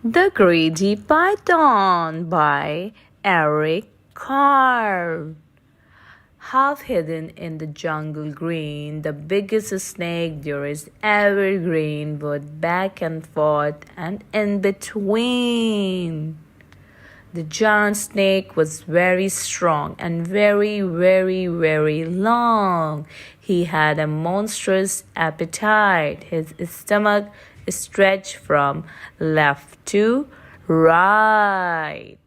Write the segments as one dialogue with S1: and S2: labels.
S1: The Greedy Python by Eric Carr. Half hidden in the jungle green, the biggest snake there is ever green, both back and forth and in between. The giant snake was very strong and very long. He had a monstrous appetite. His stomach stretched from left to right.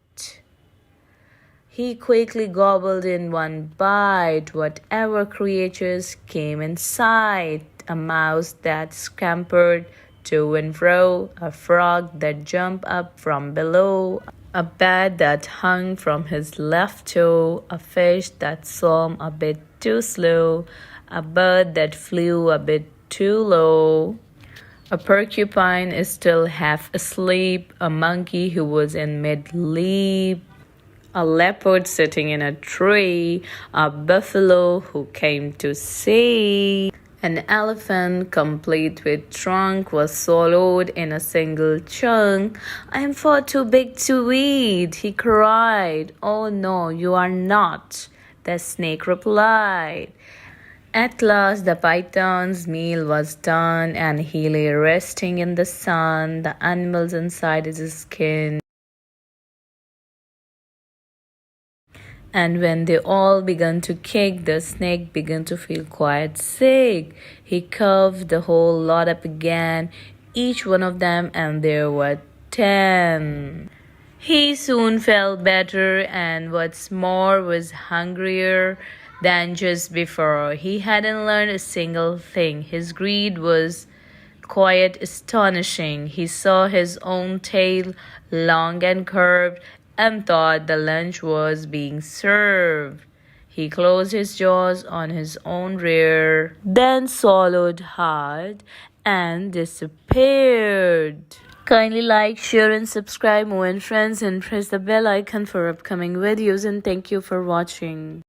S1: He quickly gobbled in one bite whatever creatures came in sight: a mouse that scampered to and fro, a frog that jumped up from below, a bat that hung from his left toe, a fish that swam a bit too slow, a bird that flew a bit too low. A porcupine is still half asleep, a monkey who was in mid-leap, a leopard sitting in a tree, a buffalo who came to see. An elephant, complete with trunk, was swallowed in a single chunk. "I am far too big to eat," he cried. "Oh no, you are not," the snake replied. At last the python's meal was done, and he lay resting in the sun, the animals inside his skin. And when they all began to kick, the snake began to feel quite sick. He coughed the whole lot up again, each one of them, and there were 10. He soon felt better, and what's more, was hungrier than just before. He hadn't learned a single thing. His greed was quite astonishing. He saw his own tail, long and curved, and thought the lunch was being served. He closed his jaws on his own rear, then swallowed hard and disappeared. Kindly like, share, and subscribe, Mo and friends, and press the bell icon for upcoming videos. And thank you for watching.